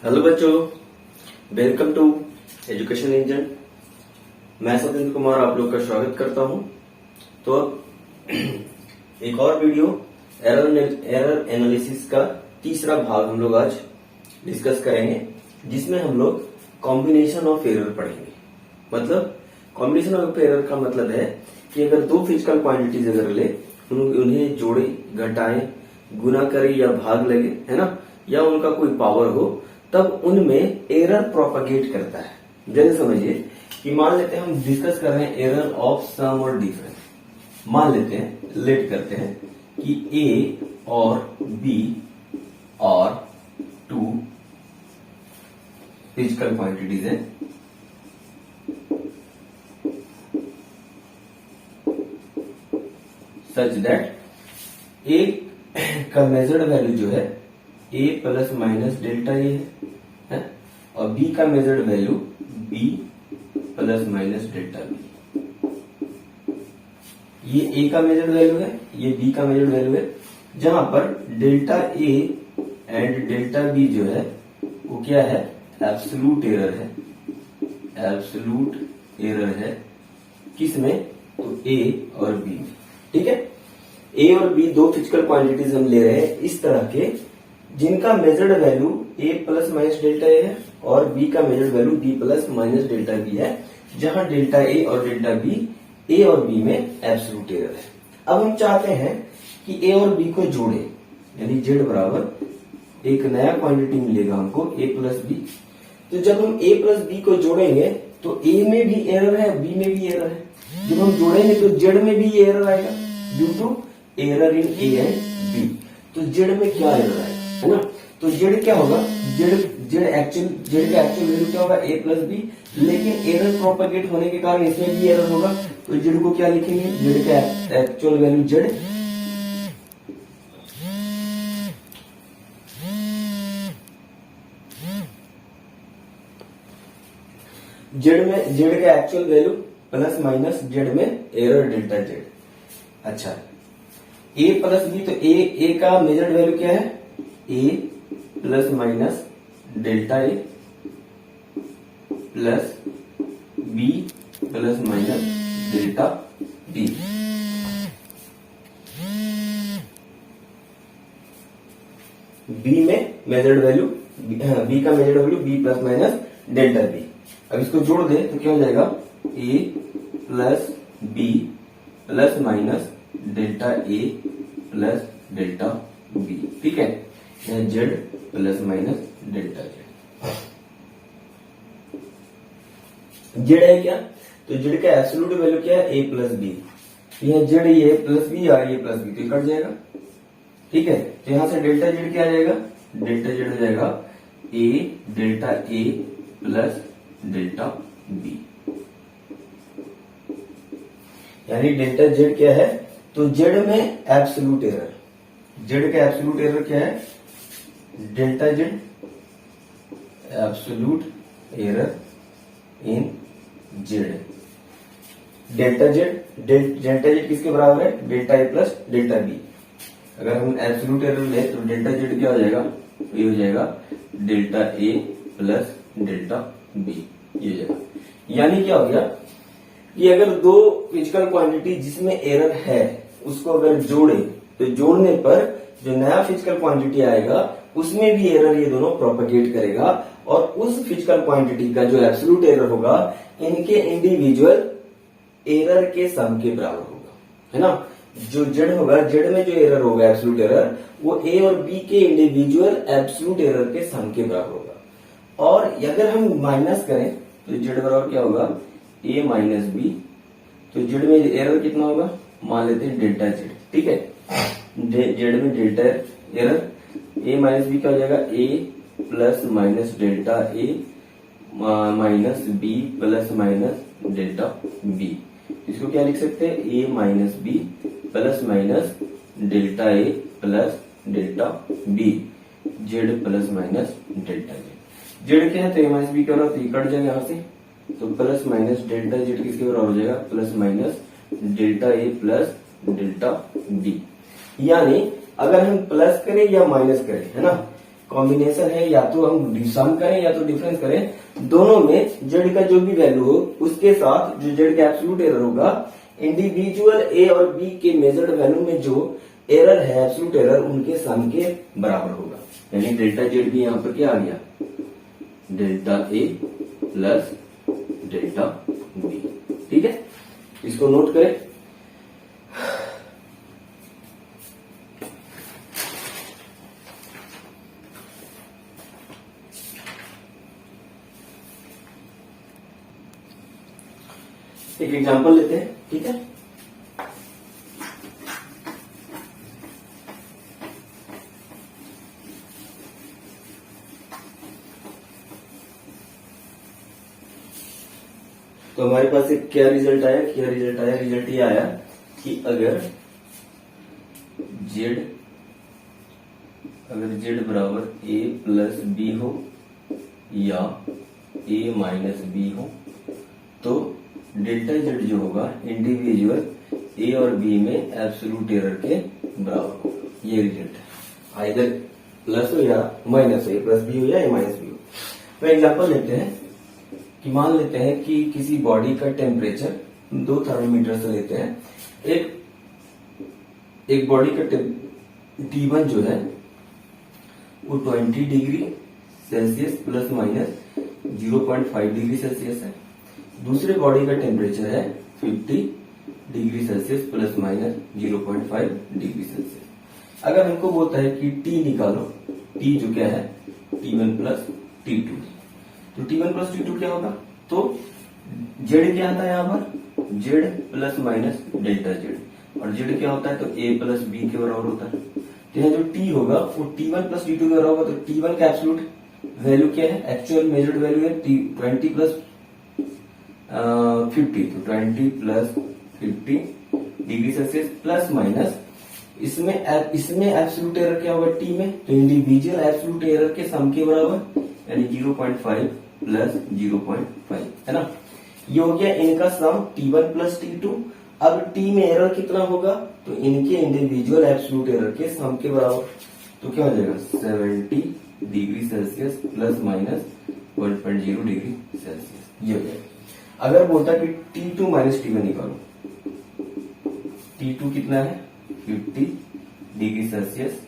Hello बच्चों, welcome to education engine. मैं सत्येंद्र कुमार आप लोग का स्वागत करता हूं। तो अब एक और वीडियो एरर एनालिसिस का तीसरा भाग हम लोग आज डिस्कस करेंगे, जिसमें हम लोग कॉम्बिनेशन ऑफ एरर पढ़ेंगे। मतलब कॉम्बिनेशन ऑफ एरर का मतलब है कि अगर दो फिजिकल क्वांटिटीज अगर ले, उन्हें जोड़े, घटाएं, गुना करें या भाग लगे, है ना, या उनका कोई पावर हो, तब उनमें एरर प्रोपागेट करता है। जैसे समझिए कि मान लेते हैं हम डिस्कस कर रहे हैं एरर ऑफ सम और डिफरेंस। मान लेते हैं, लेट करते हैं कि ए और बी और टू फिजिकल क्वांटिटीज हैं। सच दैट ए का मेजर्ड वैल्यू जो है A plus minus delta A है और बी का measured value B plus minus delta B. ये ए का मेजर्ड वैल्यू है, ये बी का मेजर्ड वैल्यू है, जहां पर delta A and delta B जो है वो क्या है, एब्सोल्यूट एरर है। एब्सोल्यूट एरर है किसमें, तो ए और बी में। ठीक है, ए और बी दो फिजिकल क्वांटिटीज हम ले रहे हैं इस तरह के, जिनका measured value A plus minus delta A है और बी का measured value B plus minus delta B है, जहां डेल्टा ए और डेल्टा बी ए और बी में एब्सोल्यूट एरर है। अब हम चाहते हैं कि ए और बी को जोड़े, यानी जेड बराबर एक नया क्वांटिटी मिलेगा हमको ए प्लस बी। तो जब हम ए प्लस बी को जोड़ेंगे तो ए में भी एरर है, बी में भी एरर है। जब हम जोड़ेंगे तो जेड में भी एरर आएगा due to error in A and B. तो जेड में क्या एरर आएगा, है ना, तो जेड क्या होगा, जेड का एक्चुअल वैल्यू क्या होगा, ए प्लस बी, लेकिन एरर प्रोपेगेट होने के कारण इसमें भी एरर होगा। तो जेड को क्या लिखेंगे, जेड का एक्चुअल वैल्यू जेड जेड का actual value plus minus Z में एरर डेल्टा जेड। अच्छा, ए प्लस बी, तो ए का मेजर्ड वैल्यू क्या है, A plus minus delta A plus B plus minus delta B. B में मेजर्ड वैल्यू, बी का measured value B plus minus delta B. अब इसको जोड़ दे तो क्या हो जाएगा, A plus B plus minus delta A plus delta B. ठीक है, Z plus minus delta Z. Z है क्या, तो जेड का एब्सोल्यूट वैल्यू क्या है, ए प्लस बी। यह जेड ए प्लस बी और ए प्लस बी तो कट जाएगा। ठीक है, तो यहां से डेल्टा जेड क्या आ जाएगा, डेल्टा जेड हो जाएगा ए delta A plus delta B. यानी डेल्टा जेड क्या है, तो जेड में एब्सोल्यूट एरर, जेड का एब्सोल्यूट एरर क्या है, delta Z absolute error in Z. Delta Z किसके बराबर है, delta A plus delta B. अगर हम एब्सोल्यूट एरर ले तो डेल्टा जेड क्या हो जाएगा, ये हो जाएगा delta A plus delta B, ये हो जाएगा। यानी क्या हो गया कि अगर दो फिजिकल क्वांटिटी जिसमें एरर है उसको अगर जोड़े तो जोड़ने पर जो नया फिजिकल क्वांटिटी आएगा उसमें भी एरर ये दोनों प्रोपेगेट करेगा और उस फिजिकल क्वांटिटी का जो एब्सोल्यूट एरर होगा इनके इंडिविजुअल एरर के सम के बराबर होगा, है ना। जो जेड होगा, जेड में जो एरर होगा एब्सोल्यूट एरर, वो ए और बी के इंडिविजुअल एब्सोल्यूट एरर के सम के बराबर होगा। और अगर हम माइनस करें तो जेड बराबर क्या होगा, ए माइनस बी। तो जेड में एरर कितना होगा, मान लेते हैं डेल्टा जेड। ठीक है, जेड में delta error, A minus B क्या हो जाएगा, A plus minus delta A minus B plus minus delta B. इसको क्या लिख सकते हैं, A minus B plus minus delta A plus delta B, Z plus minus delta Z. Z क्या है, तो ए माइनस बी क्या हो रहा है, तो ये कट जाएगा यहां से, तो प्लस माइनस डेल्टा जेड किसके बराबर हो जाएगा, plus minus delta A plus delta B. यानी अगर हम प्लस करें या माइनस करें, है ना, कॉम्बिनेशन है, या तो हम सम करें या तो डिफरेंस करें, दोनों में जेड का जो भी वैल्यू हो उसके साथ जो जेड का एब्सोल्यूट एरर होगा, इंडिविजुअल ए और बी के मेजर्ड वैल्यू में जो एरर है एब्सोल्यूट एरर, उनके सम के बराबर होगा। यानी डेल्टा जेड भी यहाँ पर क्या आ गया, delta A plus delta B. ठीक है, इसको नोट करें। एक एग्जांपल लेते हैं। ठीक है, तो हमारे पास एक क्या रिजल्ट आया, रिजल्ट ये आया कि अगर जेड बराबर ए प्लस बी हो या ए माइनस बी हो, तो डेल्टा जेड जो होगा इंडिविजुअल ए और बी में एब्सोल्यूट एरर के बराबर होगा। ये रिजल्ट है, आइदर प्लस हो या माइनस हो, ए प्लस बी हो या ए माइनस बी हो। तो एग्जांपल लेते हैं कि मान लेते हैं कि किसी बॉडी का टेम्परेचर 2 थर्मोमीटर से लेते हैं। एक बॉडी का T1 जो है वो 20 degree Celsius plus minus 0.5 degree Celsius है। दूसरे बॉडी का टेम्परेचर है 50 degree Celsius plus minus 0.5 degree Celsius. अगर हमको बोलता है कि T निकालो, T जो क्या है T1 प्लस T2, तो T1 प्लस T2 क्या होगा, तो जेड क्या आता है यहाँ पर, Z plus minus delta Z, और जेड क्या होता है तो A प्लस बी के बराबर होता है। तो यहाँ जो T होगा वो T1 प्लस T2 के बराबर होगा। तो T1 का एब्सोल्यूट वैल्यू क्या है, एक्चुअल मेजर्ड वैल्यू है 20 प्लस 50, तो 20 plus 50 degree Celsius plus minus इसमें एब्सोल्यूट एरर क्या होगा T में, तो इंडिविजुअल एब्सोल्यूट एरर के सम के बराबर, यानी 0.5 प्लस 0.5 है ना। ये हो गया इनका सम T1 प्लस T2। अब T में एरर कितना होगा, तो इनके इंडिविजुअल एब्सोल्यूट एरर के सम के बराबर। तो क्या हो जाएगा 70 degree Celsius plus minus 1.0 degree Celsius, ये हो जाएगा। अगर बोलता कि T2 माइनस T1 निकालो, T2 कितना है 50 डिग्री सेल्सियस,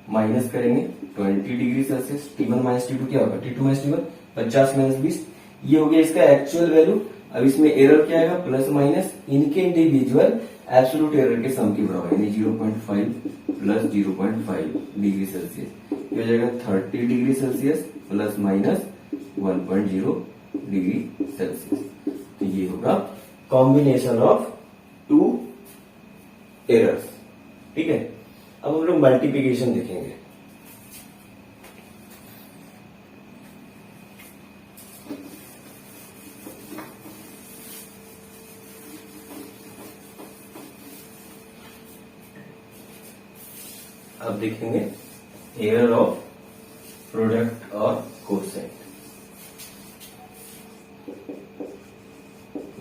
माइनस करेंगे 20 degree Celsius, T1 minus T2 क्या होगा, T2 माइनस T1 50 माइनस 20, ये हो गया इसका एक्चुअल वैल्यू। अब इसमें एरर क्या आएगा, प्लस माइनस इनके इंडिविजुअल एब्सोल्यूट एरर के सम के बराबर, यानी 0.5 प्लस 0.5 डिग्री सेल्सियस, ये हो जाएगा 30 degree Celsius plus minus 1.0 degree Celsius. तो ये होगा कॉम्बिनेशन ऑफ 2 एरर्स। ठीक है, अब हम लोग मल्टीप्लिकेशन देखेंगे। अब देखेंगे एरर ऑफ प्रोडक्ट और quotient.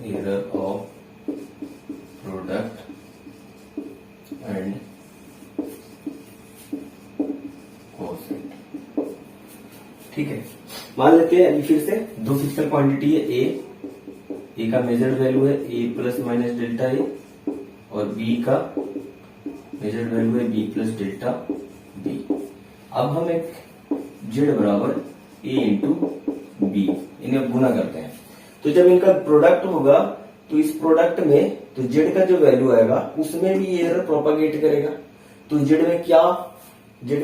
Error of product and quotient. ठीक है, मान लेते हैं अभी फिर से दो फिजिकल क्वांटिटी है, ए का मेजर्ड वैल्यू है ए प्लस माइनस डेल्टा ए, और बी का मेजर्ड वैल्यू है बी प्लस डेल्टा बी। अब हम एक जेड बराबर ए इंटू बी इन्हें गुना करते हैं। तो जब इनका प्रोडक्ट होगा तो इस प्रोडक्ट में तो जेड का जो वैल्यू आएगा उसमें भी एरर प्रोपागेट करेगा। तो जेड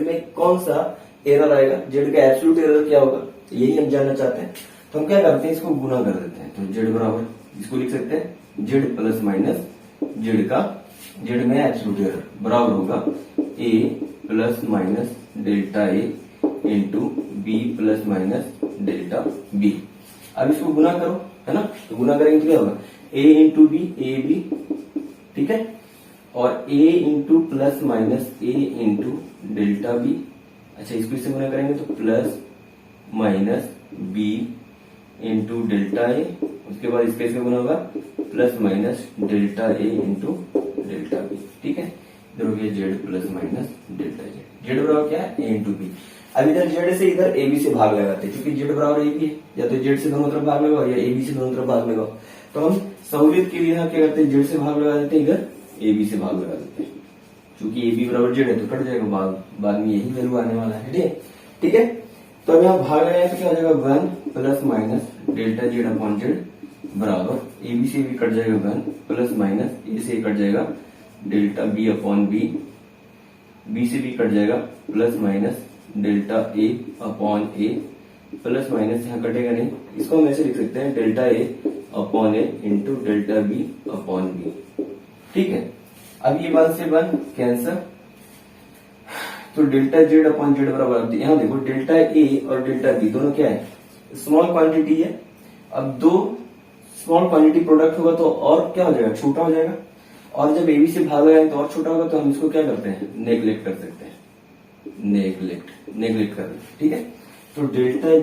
में कौन सा एरर आएगा, जेड का एब्सोल्यूट एरर क्या होगा, यही हम जानना चाहते हैं। तो हम क्या करते हैं, इसको गुना कर देते हैं। तो जेड बराबर, इसको लिख सकते हैं जेड प्लस माइनस जेड में एब्सोल्यूट एरर बराबर होगा A plus minus delta A into B plus minus delta B. अब इसको गुना करो, है ना, तो गुना करेंगे तो क्या होगा A into B, A B, ठीक है, और A into plus minus A into delta B. अच्छा, इसको इससे गुना करेंगे तो plus minus B into delta A, उसके बाद इसका इसका गुना होगा plus minus delta A into delta B. ठीक है, इधर हो गया Z plus minus delta Z. Z बराबर क्या है ए इंटू बी। अब इधर जेड से इधर ए बी से भाग लगाते हैं, क्योंकि जेड बराबर ए बी है, या तो जेड से दोनों तरफ भाग लगाओ या ए बी से दोनों तरफ भाग लगाओ। तो हम सहूलियत के लिए यहाँ क्या करते हैं, जेड से भाग लगा देते हैं, इधर ए बी से भाग लगा देते हैं। चूंकि ए बी बराबर जेड है तो कट जाएगा, बाद में यही वैल्यू आने वाला है। ठीक है, तो अब यहाँ भाग लगाए तो क्या हो जाएगा, 1 plus minus delta Z upon Z बराबर ए बी से भी कट जाएगा 1 प्लस माइनस ए से कट जाएगा delta B upon B, B से भी कट जाएगा plus minus delta A upon A, plus minus यहाँ कटेगा नहीं, इसको हम ऐसे लिख सकते हैं delta A upon A into delta B upon B. ठीक है, अब ये 1 से 1 कैंसर, तो डेल्टा जेड अपॉन जेड बराबर, यहाँ देखो डेल्टा ए और डेल्टा बी दोनों क्या है, स्मॉल क्वांटिटी है। अब दो स्मॉल क्वांटिटी प्रोडक्ट होगा तो और क्या हो जाएगा, छोटा हो जाएगा, और जब एबी से भाग लगाए तो और छोटा होगा, तो हम इसको क्या करते हैं, नेग्लेक्ट कर सकते हैं, नेग्लेक्ट कर रहे हैं। ठीक है, तो डेल्टा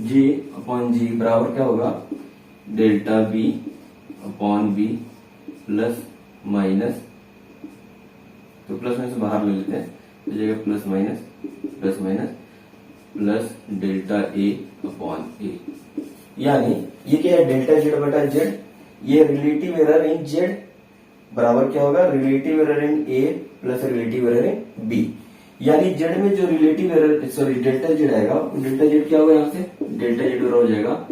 जे अपॉन जी बराबर क्या होगा, delta B upon B plus minus, तो प्लस माइनस बाहर ले लेते हैं, तो जाएगा plus minus plus delta A upon A, यानी ये क्या है, डेल्टा जेड बटा जेड, ये रिलेटिव एरर इन जेड बराबर क्या होगा, relative error in A plus relative error in B. यानी जेड में जो relative error, sorry delta Z आएगा, डेल्टा जेड क्या होगा, यहाँ से डेल्टा जेड बराबर हो जाएगा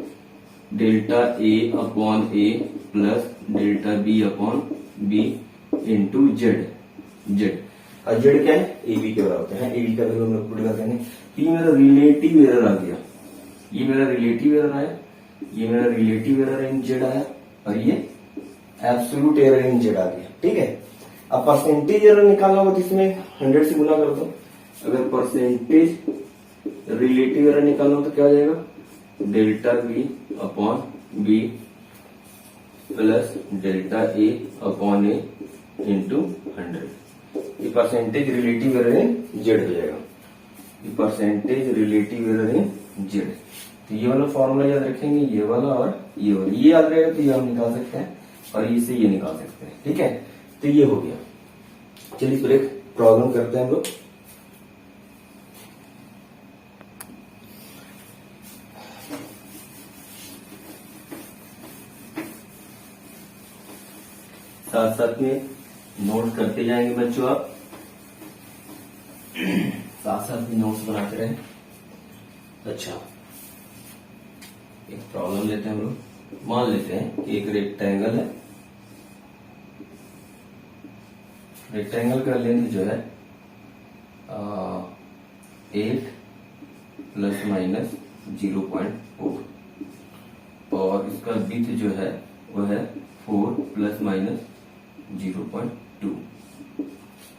delta A upon A plus delta B upon B into Z. और जेड क्या है, ए बी के बराबर होता है, ए बी का वैल्यू हम लोग पुट कर देंगे। ये मेरा रिलेटिव एरर आ गया, ये मेरा रिलेटिव एरर आया, ये मेरा रिलेटिव एरर इन जेड आया, और ये एब्सोल्यूट एरर इन जेड आ गया। ठीक है, अब परसेंटेज एरर निकालना होगा तो इसमें 100 से गुना कर दो। अगर परसेंटेज रिलेटिव एरर निकालना हो तो क्या हो जाएगा, delta B upon B plus delta A upon A into 100। ये percentage relative error in Z हो जाएगा, ये percentage relative error in Z. तो ये वाला फॉर्मूला याद रखेंगे, ये वाला और ये वाला, ये याद रहेगा तो ये हम निकाल सकते हैं, और इससे ये निकाल सकते हैं। ठीक है, तो ये हो गया। चलिए फिर एक प्रॉब्लम करते हैं हम लोग। साथ साथ में नोट करते जाएंगे बच्चों, आप साथ साथ में नोट्स बनाते रहें। अच्छा, एक प्रॉब्लम लेते हैं हम लोग। मान लेते हैं कि एक रेक्टेंगल है, रेक्टेंगल का लेंथ जो है 8 प्लस माइनस 0.4, और इसका विड्थ जो है वो है 4 प्लस माइनस 0.2।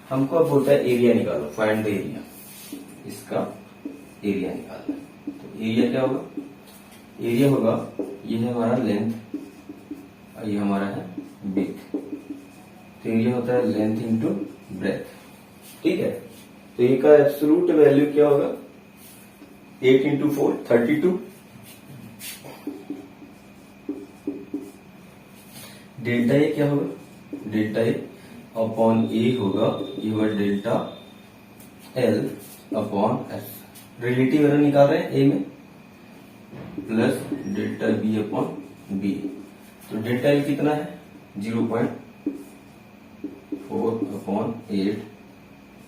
हमको अब बोलता है एरिया निकालो, फाइंड द एरिया, इसका एरिया निकालना। तो एरिया क्या होगा, एरिया होगा, ये है हमारा लेंथ और ये हमारा है विड्थ, तो एरिया होता है लेंथ इंटू ब्रेथ। ठीक है, तो ये का एब्सोल्यूट वैल्यू क्या होगा, 8 इंटू 4 32। डेल्टा ए क्या होगा, डेल्टा ए अपॉन ए होगा, ये होगा delta L upon S. Relative error निकाल रहे हैं ए में, plus delta B upon B. तो डेल्टा एल कितना है, 0.4 अपॉन 8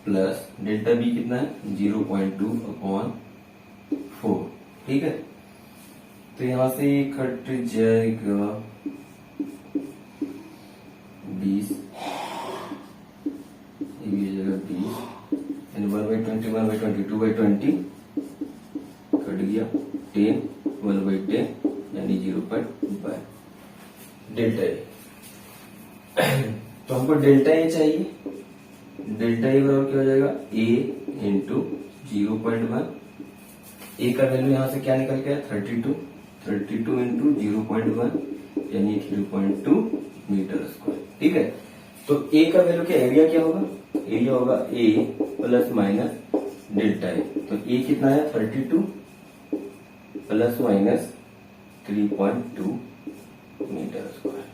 प्लस डेल्टा बी कितना है, 0.2 अपॉन 4। ठीक है, तो यहां से कट जाएगा 20, ये जाएगा 20, यानी 1/20, 1/20, 2/20 कट गया 10, 1/10 यानी 0.5 डेल्टा ए। तो हमको डेल्टा ए चाहिए, डेल्टा ए बराबर क्या हो जाएगा, ए इंटू 0.1, ए का वैल्यू यहां से क्या निकल गया 32 इंटू 0.1 यानी 3.2 मीटर स्क्वायर। ठीक है, तो ए का वैल्यू क्या, एरिया क्या होगा, एरिया होगा ए प्लस माइनस डेल्टा ए। तो ए कितना है 32 प्लस माइनस 3.2 मीटर स्क्वायर।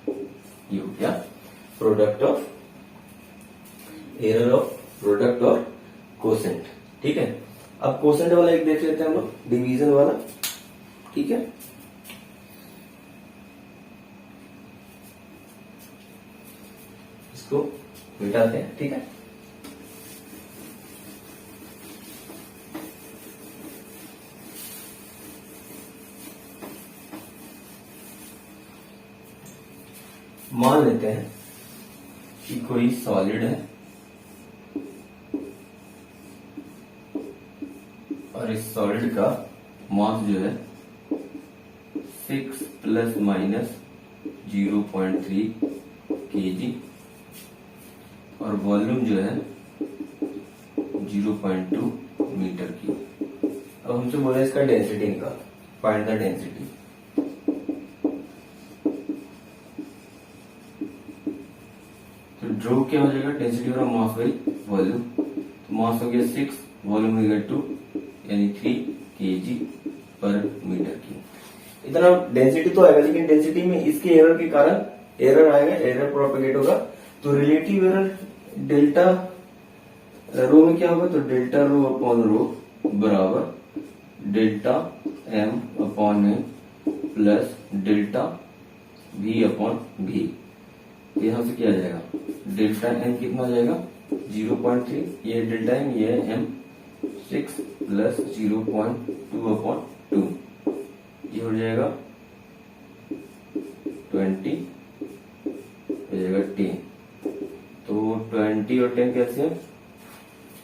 ये हो गया product of error of product और कोसेंट। ठीक है, अब कोसेंट वाला एक देख लेते हैं हम लोग, डिवीजन वाला। ठीक है, इसको मिटाते हैं। ठीक है, मान लेते हैं कि कोई सॉलिड है और इस सॉलिड का मास जो है 6 प्लस माइनस 0.3 kg और वॉल्यूम जो है 0.2 मीटर की। अब हमसे बोला इसका डेंसिटी निकाल, फाइंड द डेंसिटी। तो ड्रो क्या हो जाएगा, डेंसिटी हो रहा मास बाई वॉल्यूम। तो मास हो गया 6, वॉल्यूम हो गया 2, यानी 3 kg पर मीटर की। इतना डेंसिटी तो आएगा, लेकिन डेंसिटी में इसके एरर के कारण एरर आएगा, एरर प्रोपेगेट होगा। तो रिलेटिव एरर डेल्टा रो में क्या होगा, तो डेल्टा रो अपॉन रो बराबर delta M upon A plus delta V upon V. यहां से क्या आ जाएगा, डेल्टा एम कितना आ जाएगा 0.3, ये डेल्टा एम, ये एम 6 प्लस 0.2 अपॉन 2, ये हो जाएगा 20, हो जाएगा 10। तो 20 और 10 कैसे है,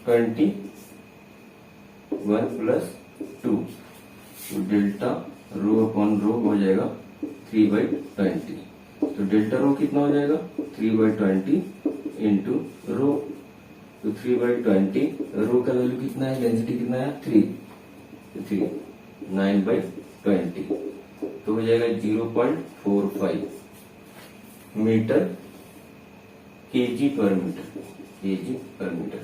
21 प्लस 2, तो डेल्टा रो अपॉन रो हो जाएगा 3/20। तो डेल्टा रो कितना हो जाएगा 3/20 इंटू रो। तो 3/20, रो का वैल्यू कितना है, डेंसिटी कितना है 3, 9/20, तो हो जाएगा 0.45 मीटर केजी पर मीटर, केजी पर मीटर।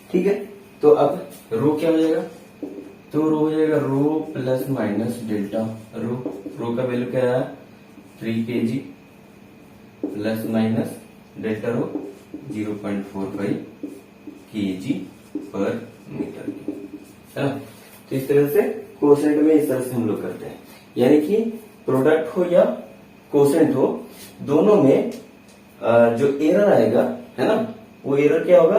ठीक है, तो अब रो क्या हो जाएगा, तो रो हो जाएगा रो प्लस माइनस डेल्टा रो। रो का वैल्यू क्या है 3 kg plus minus delta rho 0.45 kg पर मीटर की, है ना। तो इस तरह से कोसेंट में इस तरह से हम लोग करते हैं, यानी कि प्रोडक्ट हो या कोसेंट हो, दोनों में जो एरर आएगा, है ना, वो एरर क्या होगा,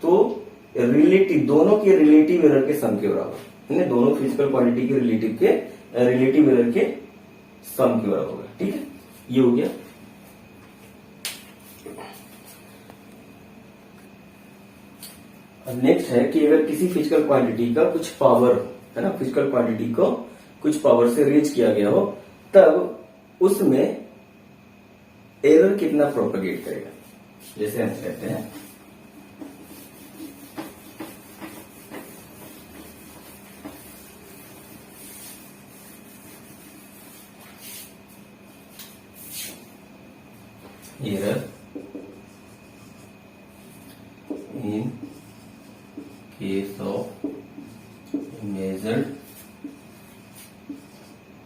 तो रिलेटिव, दोनों के रिलेटिव एरर के सम के बराबर, है ना, दोनों फिजिकल क्वांटिटी के रिलेटिव एरर के सम के बराबर होगा। ठीक है, ये हो गया। अब नेक्स्ट है कि अगर किसी फिजिकल क्वांटिटी का कुछ पावर, है ना, फिजिकल क्वांटिटी को कुछ पावर से रेज किया गया हो, तब उसमें एरर कितना प्रोपेगेट करेगा। जैसे हम कहते हैं error in case of measured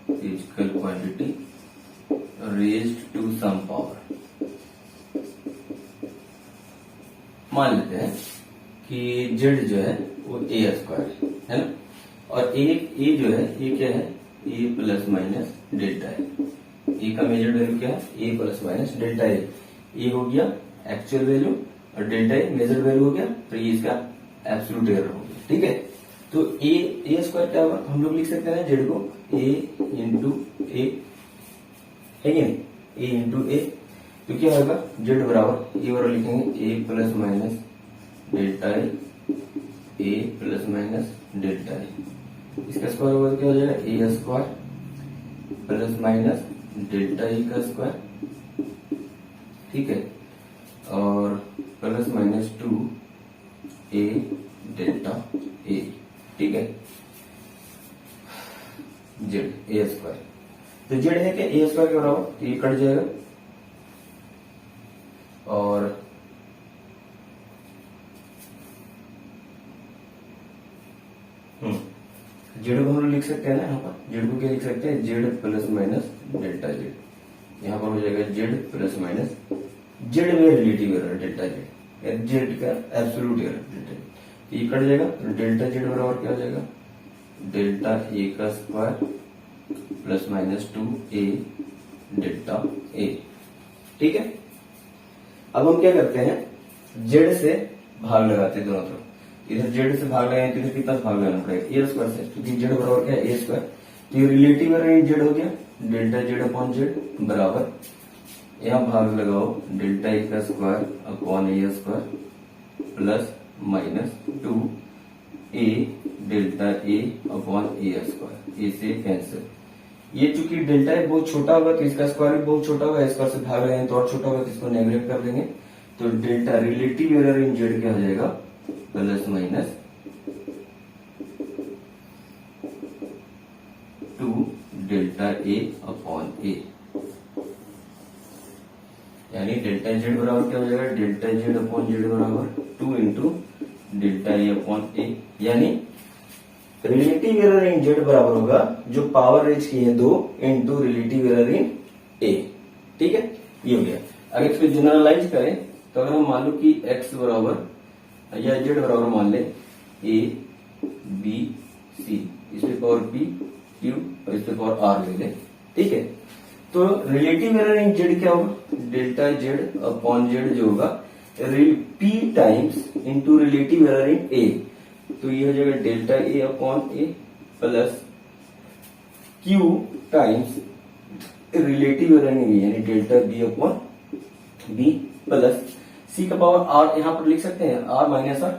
physical quantity raised to some power. मान लेते हैं कि जेड जो है वो ए स्क्वायर है ना, और ए जो है, ए क्या है, ए प्लस माइनस डेल्टा है। ए का मेजर वैल्यू क्या है, ए प्लस माइनस डेल्टा ए। ए हो गया एक्चुअल वैल्यू और डेल्टा ए मेजर वैल्यू हो गया, तो ये इसका एब्सोल्यूट एरर हो गया। ठीक है, तो ए स्क्वायर क्या होगा, हम लोग लिख सकते हैं जेड को ए इंटू ए, है कि नहीं, ए इंटू ए। तो क्या होगा, जेड बराबर ए बराबर लिखेंगे ए plus minus delta A plus minus delta ए। इसका स्क्वायर होगा तो क्या हो जाएगा, ए square plus minus delta A का स्क्वायर। ठीक है, और plus minus 2 A delta A. ठीक है, जेड ए स्क्वायर, तो जेड है क्या ए स्क्वायर के बराबर, तो ये कट जाएगा और जेड को हम लोग लिख सकते हैं ना, यहाँ पर जेड को क्या लिख सकते हैं, Z plus minus delta Z. यहाँ पर हो जाएगा जेड प्लस माइनस जेड में relative error delta Z, Z का एब्सोल्यूट एरर डेल्टा जेड। ये कट जाएगा तो डेल्टा जेड बराबर क्या हो जाएगा, डेल्टा ए का square plus minus 2a delta A. ठीक है, अब हम क्या करते हैं, जेड से भाग लगाते हैं दोनों तरफ। इधर जेड से भाग लगाएंगे तो इधर कितना भाग लगाना पड़ेगा, ए स्क्वायर से, क्योंकि जेड बराबर क्या है, ए स्क्वायर। तो ये रिलेटिव वेरिएंट जेड हो गया, डेल्टा जेड अपॉन जेड बराबर, यहां भाग लगाओ डेल्टा ए का square upon A square plus minus 2a delta A upon A square, A से कैंसिल। ये चूंकि डेल्टा ए बहुत छोटा होगा तो इसका स्क्वायर भी बहुत छोटा होगा, स्क्वायर से भाग लगाएंगे तो और छोटा होगा तो इसको नेग्लेक्ट कर देंगे। तो delta relative error in Z क्या हो जाएगा, plus minus 2 delta A upon A, यानी डेल्टा जेड बराबर क्या हो जाएगा, डेल्टा जेड अपॉन जेड बराबर 2 into delta A upon A, यानी रिलेटिव एरर इन जेड बराबर होगा जो पावर रेज की है 2 इंटू रिलेटिव एरर इन ए। ठीक है, ये हो गया। अगर इसको जनरलाइज करें तो अगर हम मान लो कि x बराबर या जेड बराबर मान ले a b c, इस पे पावर p q और इस पे पावर r ले ले। ठीक है, तो रिलेटिव एरर इन जेड क्या होगा, डेल्टा जेड अपॉन जेड जो होगा p times into relative error in a, तो ये हो जाएगा delta A upon A plus Q times relative error in B, यानी delta B upon B plus C का पावर आर, यहां पर लिख सकते हैं आर माइनस आर।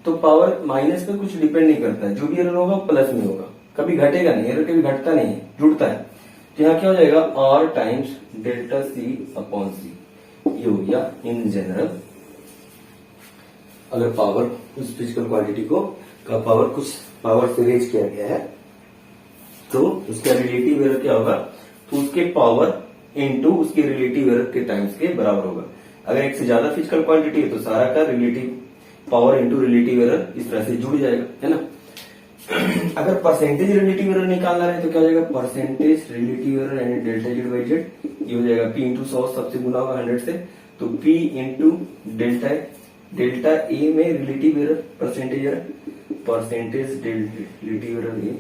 तो पावर माइनस पे कुछ डिपेंड नहीं करता है, जो भी एरर होगा प्लस में होगा, कभी घटेगा नहीं, एरर कभी घटता नहीं है, जुड़ता है। तो यहाँ क्या हो जाएगा, R times delta C upon C, ये हो गया इन जनरल। अगर पावर उस फिजिकल क्वांटिटी को का पावर कुछ पावर से रेज किया गया है तो उसका रिलेटिव एरर क्या होगा, तो उसके पावर इनटू उसके रिलेटिव एरर के टाइम्स के बराबर होगा। अगर एक से ज्यादा फिजिकल क्वांटिटी है तो सारा का relative power into relative error इस तरह से जुड़ जाएगा, है ना। अगर परसेंटेज रिलेटिव एरर निकालना है तो क्या हो जाएगा, परसेंटेज रिलेटिव एरर यानी डेल्टा जेड बाई जेड, ये हो जाएगा p इंटू 100 सबसे गुना होगा 100 से, तो p into delta delta A में relative error percentage error, percentage relative error A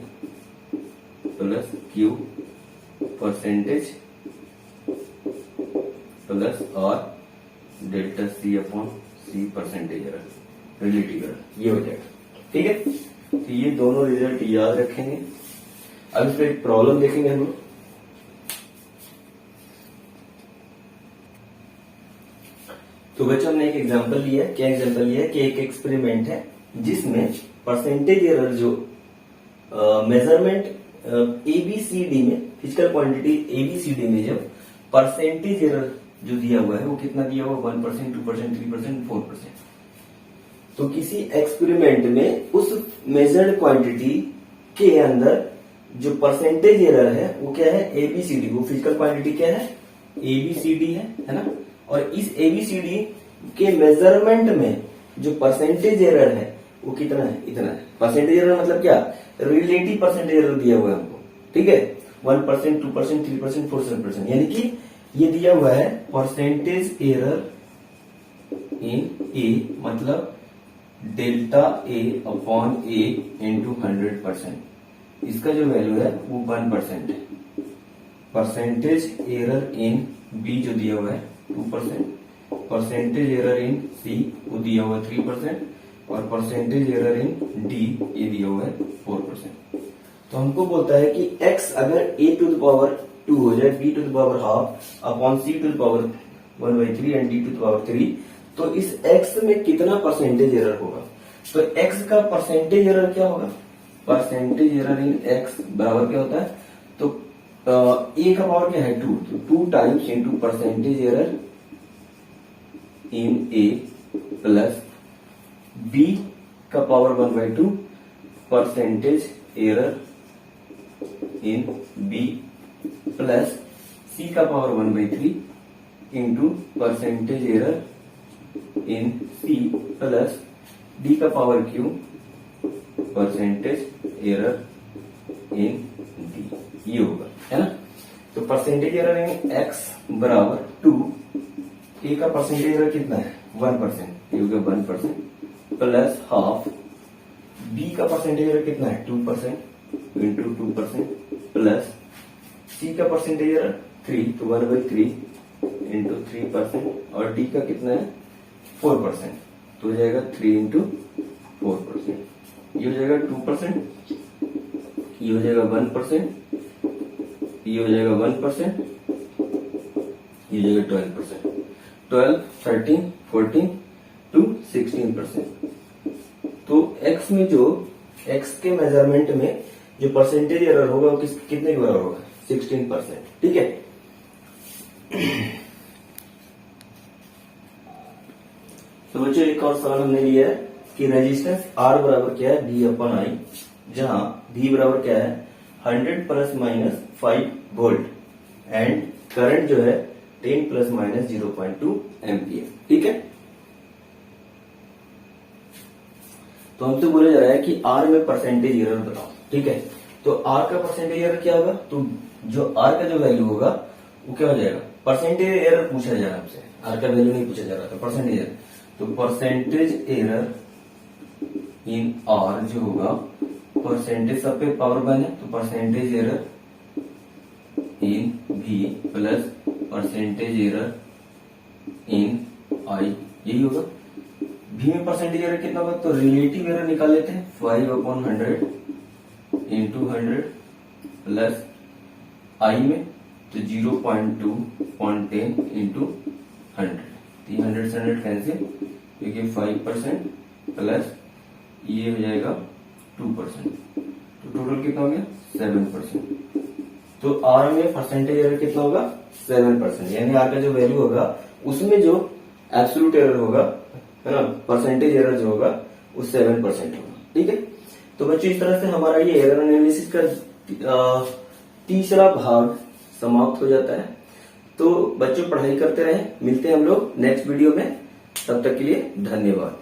plus Q percentage plus R delta C upon C percentage error relative error, ये हो जाएगा। ठीक है, तो ये दोनों रिजल्ट याद रखेंगे। अब इस पर एक प्रॉब्लम देखेंगे हम लोग। तो बच्चों हमने एक एग्जांपल लिया है, क्या एग्जांपल लिया है कि एक एक्सपेरिमेंट है जिसमें परसेंटेज एरर जो मेजरमेंट एबीसीडी में, फिजिकल क्वांटिटी एबीसीडी में जब परसेंटेज एरर जो दिया हुआ है वो कितना दिया हुआ, 1%, 2%, 3%, 4%। तो किसी एक्सपेरिमेंट में उस मेजर्ड क्वांटिटी के अंदर जो परसेंटेज एरर है वो क्या है, एबीसीडी, वो फिजिकल क्वांटिटी क्या है, एबीसीडी है ना। और इस एबीसीडी के मेजरमेंट में जो परसेंटेज एरर है वो कितना है, इतना है। परसेंटेज एरर मतलब क्या, रिलेटिव परसेंटेज एरर दिया हुआ है हमको, ठीक है, 1%, 2%, 3%, 4%, यानी कि ये दिया हुआ है परसेंटेज एरर इन ए, मतलब delta A upon A into 100%, इसका जो वैल्यू है वो 1% है। परसेंटेज एरर इन बी जो दिया हुआ है 2%, परसेंटेज एरर इन सी वो दिया हुआ है 3%, और परसेंटेज एरर इन डी ये दिया हुआ है 4%। तो हमको बोलता है कि x अगर a टू द पावर 2 हो जाए, b to the power half upon c to the power 1/3 and d to the power 3, तो इस x में कितना परसेंटेज एरर होगा। तो x का परसेंटेज एरर क्या होगा, परसेंटेज एरर इन x बराबर क्या होता है, तो a का पावर क्या है 2, तो 2 times into percentage error in a plus b का power 1/2 percentage error in b plus c का power 1/3 into percentage error in c plus d का power q percentage error in d, ये होगा, है ना। तो परसेंटेज एरर इन x बराबर 2, a का परसेंटेज एरर कितना है 1%, ये हो गया 1% प्लस हाफ बी का परसेंटेज एरर कितना है 2% इंटू 2% प्लस सी का परसेंटेज एरर 3 तो 1/3 इंटू 3% और डी का कितना है 4% तो हो जाएगा 3 इंटू 4%। ये हो जाएगा 2%, ये हो जाएगा 1%, ये हो जाएगा 1%, ये हो जाएगा 12%। 12, 13, 14 टू 16%। तो x में जो x के मेजरमेंट में जो परसेंटेज एरर होगा वो कितने के बराबर होगा 16%। ठीक है। तो बच्चों एक और सवाल हमने लिया है कि रेजिस्टेंस R बराबर क्या है V/I, जहां V बराबर क्या है 100 plus minus 5 volt and current जो है 10 प्लस माइनस 0.2 एम्पियर। ठीक है। तो हमसे बोला जा रहा है कि R में परसेंटेज एरर बताओ। ठीक है। तो R का परसेंटेज एरर क्या होगा, तो जो R का जो वैल्यू होगा वो क्या हो जाएगा, परसेंटेज एरर पूछा जा रहा है हमसे, R का वैल्यू नहीं पूछा जा रहा था, परसेंटेज एरर। तो परसेंटेज एरर इन R जो होगा, परसेंटेज सब पे पावर वन है तो percentage error in V plus percentage error in I, यही होगा। V में परसेंटेज एरर कितना होगा, तो रिलेटिव एरर निकाल लेते हैं 5/100 इंटू 100 प्लस I में तो 0.2 0.10 इंटू 100, 100 से 100 कैंसिल, क्योंकि 5% प्लस ये हो जाएगा 2%, तो टोटल कितना हो गया 7%। तो R में परसेंटेज एरर कितना होगा 7%, यानी R का जो वैल्यू होगा उसमें जो एब्सोल्यूट एरर होगा है ना, परसेंटेज एरर जो होगा वो 7% होगा। ठीक है। तो बच्चों इस तरह से हमारा ये एरर एनालिसिस का तीसरा भाग समाप्त हो जाता है। तो बच्चों पढ़ाई करते रहें, मिलते हैं हम लोग नेक्स्ट वीडियो में, तब तक के लिए धन्यवाद।